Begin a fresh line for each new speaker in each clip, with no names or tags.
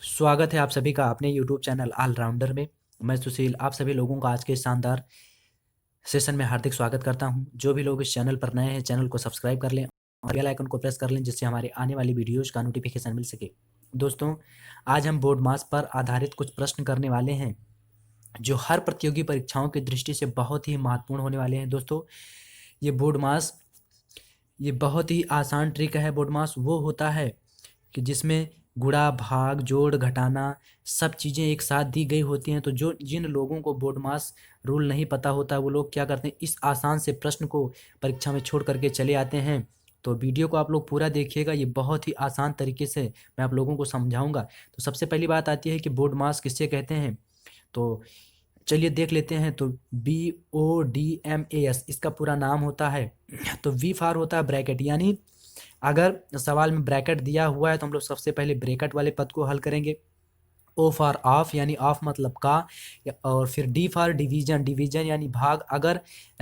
स्वागत है आप सभी का अपने YouTube चैनल ऑलराउंडर में। मैं सुशील आप सभी लोगों का आज के शानदार सेशन में हार्दिक स्वागत करता हूं। जो भी लोग इस चैनल पर नए हैं चैनल को सब्सक्राइब कर लें और बेल आइकन को प्रेस कर लें जिससे हमारे आने वाली वीडियोज़ का नोटिफिकेशन मिल सके। दोस्तों, आज हम बोर्ड मास पर आधारित कुछ प्रश्न करने वाले हैं जो हर प्रतियोगी परीक्षाओं की दृष्टि से बहुत ही महत्वपूर्ण होने वाले हैं। दोस्तों, ये बोर्ड मास ये बहुत ही आसान ट्रिक है। बोर्ड मास वो होता है कि जिसमें गुणा भाग जोड़ घटाना सब चीज़ें एक साथ दी गई होती हैं। तो जिन लोगों को बोर्ड मास रूल नहीं पता होता वो लोग क्या करते हैं, इस आसान से प्रश्न को परीक्षा में छोड़ करके चले आते हैं। तो वीडियो को आप लोग पूरा देखिएगा, ये बहुत ही आसान तरीके से मैं आप लोगों को समझाऊंगा। तो सबसे पहली बात आती है कि बोर्ड मास किससे कहते हैं। तो चलिए देख लेते हैं। तो BODMAS इसका पूरा नाम होता है। तो V फॉर होता है ब्रैकेट, यानी अगर सवाल में ब्रैकेट दिया हुआ है तो हम लोग सबसे पहले ब्रैकेट वाले पद को हल करेंगे। O फॉर ऑफ, यानी ऑफ मतलब का। और फिर D फॉर डिवीजन, डिवीजन यानी भाग। अगर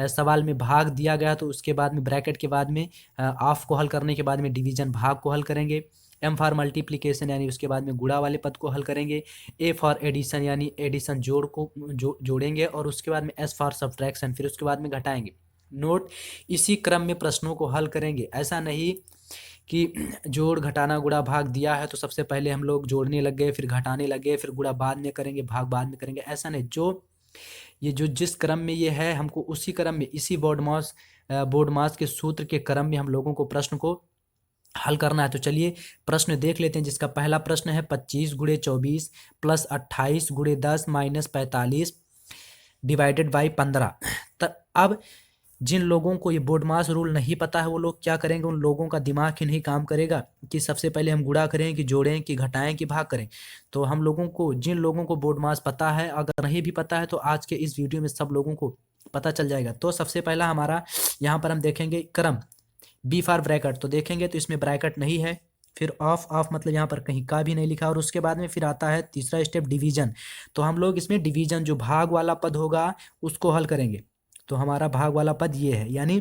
सवाल में भाग दिया गया तो उसके बाद में ब्रैकेट के बाद में ऑफ को हल करने के बाद में डिवीजन भाग को हल करेंगे। M फॉर मल्टीप्लिकेशन, यानी उसके बाद में गुणा वाले पद को हल करेंगे। A फॉर एडिशन, यानी एडिशन जोड़ को जोड़ेंगे। और उसके बाद में S फॉर सब्ट्रैक्शन, फिर उसके बाद में घटाएंगे। नोट, इसी क्रम में प्रश्नों को हल करेंगे। ऐसा नहीं कि जोड़ घटाना गुणा भाग दिया है तो सबसे पहले हम लोग जोड़ने लग गए, फिर घटाने लग गए, फिर गुणा बाद में करेंगे, भाग बाद में करेंगे। ऐसा नहीं, जो जिस क्रम में ये है हमको उसी क्रम में, इसी बोर्ड मास के सूत्र के क्रम में हम लोगों को प्रश्न को हल करना है। तो चलिए प्रश्न देख लेते हैं, जिसका पहला प्रश्न है 25 गुणे 24 प्लस 28 गुणे 10 माइनस 45 डिवाइडेड बाई 15। अब जिन लोगों को ये बोर्ड मास रूल नहीं पता है वो लोग क्या करेंगे, उन लोगों का दिमाग ही नहीं काम करेगा कि सबसे पहले हम गुणा करें कि जोड़ें कि घटाएं कि भाग करें। तो हम लोगों को, जिन लोगों को बोर्ड मास पता है, अगर नहीं भी पता है तो आज के इस वीडियो में सब लोगों को पता चल जाएगा। तो सबसे पहला हमारा यहाँ पर हम देखेंगे क्रम। B फॉर ब्रैकेट, तो देखेंगे तो इसमें ब्रैकेट नहीं है। फिर ऑफ, ऑफ मतलब यहाँ पर कहीं का भी नहीं लिखा। और उसके बाद में फिर आता है तीसरा स्टेप डिवीजन। तो हम लोग इसमें डिवीजन, जो भाग वाला पद होगा उसको हल करेंगे। तो हमारा भाग वाला पद ये है, यानी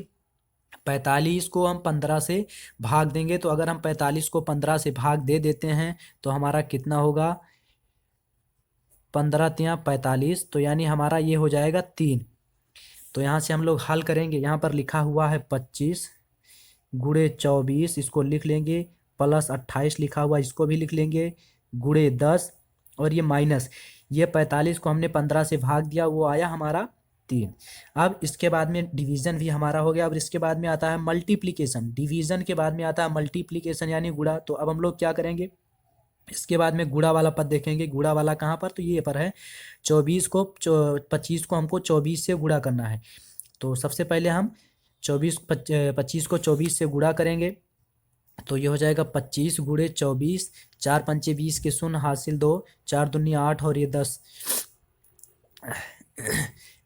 45 को हम 15 से भाग देंगे। तो अगर हम 45 को 15 से भाग दे देते हैं तो हमारा कितना होगा, 15 तिया 45, तो यानी हमारा ये हो जाएगा 3। तो यहाँ से हम लोग हल करेंगे। यहाँ पर लिखा हुआ है 25 गुणे 24, इसको लिख लेंगे, प्लस 28 लिखा हुआ इसको भी लिख लेंगे, गुणे 10, और ये माइनस, ये 45 को हमने 15 से भाग दिया, वो आया हमारा 3। अब इसके बाद में डिवीजन भी हमारा हो गया। अब इसके बाद में आता है मल्टीप्लिकेशन। डिवीजन के बाद में आता है मल्टीप्लिकेशन यानी गुणा। तो अब हम लोग क्या करेंगे, इसके बाद में गुणा वाला पद देखेंगे। गुणा वाला कहाँ पर, तो ये पर है। 25 को हमको 24 से गुणा करना है। तो सबसे पहले हम 25 को 24 से गुणा करेंगे। तो ये हो जाएगा 25 गुणे 24, 4 पंचे 20 के शून्य हासिल 2, 4 दूनी 8 और ये 10,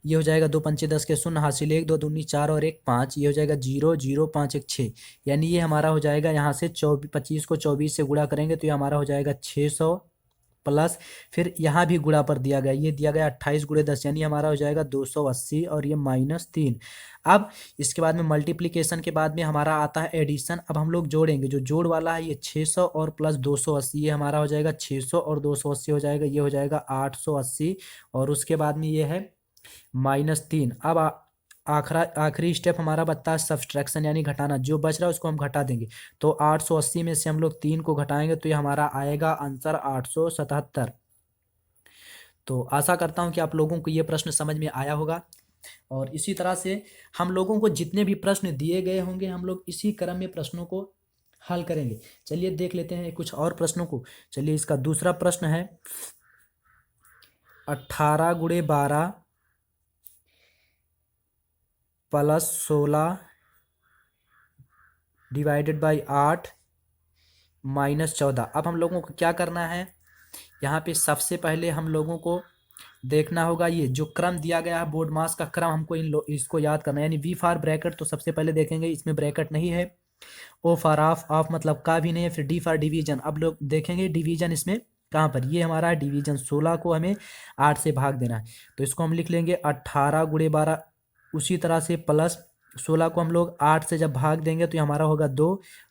ये हो जाएगा 2 पंचे 10 के शून्य हासिल 1, 2 दूनी 4 और 1 5, ये हो जाएगा 0 0 5 1 6। यानी ये हमारा हो जाएगा, यहाँ से 25 को 24 से गुणा करेंगे तो ये हमारा हो जाएगा 600, प्लस फिर यहाँ भी गुणा पर दिया गया, ये दिया गया 28 गुणे 10, यानी हमारा हो जाएगा 280 और ये -3। अब इसके बाद में मल्टीप्लिकेशन के बाद में हमारा आता है एडिशन। अब हम लोग जोड़ेंगे, जो जोड़ वाला है ये 600 और प्लस 280, ये हमारा हो जाएगा 600 और 280 हो जाएगा, ये हो जाएगा 880। और उसके बाद में ये है -3। अब आखिरी स्टेप हमारा बनता है सब्सट्रैक्शन यानी घटाना। जो बच रहा है उसको हम घटा देंगे। तो 880 में से हम लोग 3 को घटाएंगे तो ये हमारा आएगा आंसर 877। तो आशा करता हूँ कि आप लोगों को ये प्रश्न समझ में आया होगा। और इसी तरह से हम लोगों को जितने भी प्रश्न दिए गए होंगे हम लोग इसी क्रम में प्रश्नों को हल करेंगे। चलिए देख लेते हैं कुछ और प्रश्नों को। चलिए इसका दूसरा प्रश्न है 18 गुणे 12 प्लस 16 डिवाइडेड बाई 8 माइनस 14। अब हम लोगों को क्या करना है, यहाँ पे सबसे पहले हम लोगों को देखना होगा ये जो क्रम दिया गया है बोर्ड मास का क्रम, हमको इसको याद करना है। यानी V फॉर ब्रैकेट, तो सबसे पहले देखेंगे इसमें ब्रैकेट नहीं है। O फॉर ऑफ, ऑफ मतलब का भी नहीं है। फिर D फॉर डिवीजन, अब लोग देखेंगे डिवीजन इसमें कहाँ पर, ये हमारा डिवीजन 16 को हमें 8 से भाग देना है। तो इसको हम लिख लेंगे 18 गुणे 12, उसी तरह से प्लस 16 को हम लोग 8 से जब भाग देंगे तो ये हमारा होगा 2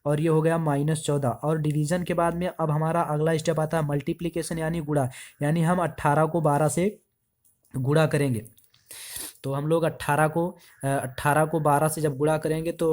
और ये हो गया -14। और डिवीज़न के बाद में अब हमारा अगला स्टेप आता है मल्टीप्लिकेशन यानी गुणा, यानी हम 18 को 12 से गुणा करेंगे। तो हम लोग 18 को 12 से जब गुणा करेंगे तो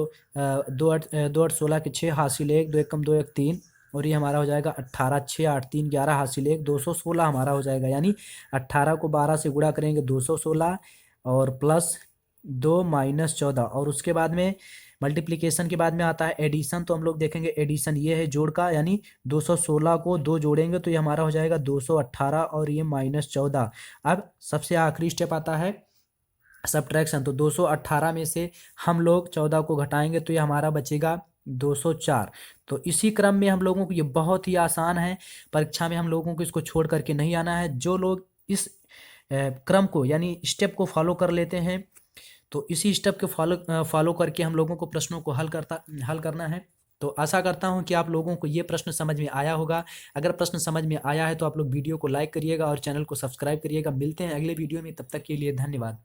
2 8 16 के 6 हासिल 1, 2 1 2 1 3 और ये हमारा हो जाएगा 18 6 8 3 11 हासिल 1 216 हमारा हो जाएगा। यानी 18 को 12 से गुणा करेंगे 216 और प्लस 2 -14 और उसके बाद में मल्टीप्लिकेशन के बाद में आता है एडिशन। तो हम लोग देखेंगे एडिशन ये है जोड़ का, यानी 216 को 2 जोड़ेंगे तो ये हमारा हो जाएगा 218 और ये -14। अब सबसे आखिरी स्टेप आता है सब्ट्रैक्शन। तो 218 में से हम लोग 14 को घटाएंगे तो ये हमारा बचेगा 204। तो इसी क्रम में हम लोगों को, ये बहुत ही आसान है, परीक्षा में हम लोगों को इसको छोड़ करके नहीं आना है। जो लोग इस क्रम को यानी स्टेप को फॉलो कर लेते हैं तो इसी स्टेप को फॉलो करके हम लोगों को प्रश्नों को हल करना है। तो आशा करता हूं कि आप लोगों को ये प्रश्न समझ में आया होगा। अगर प्रश्न समझ में आया है तो आप लोग वीडियो को लाइक करिएगा और चैनल को सब्सक्राइब करिएगा। मिलते हैं अगले वीडियो में, तब तक के लिए धन्यवाद।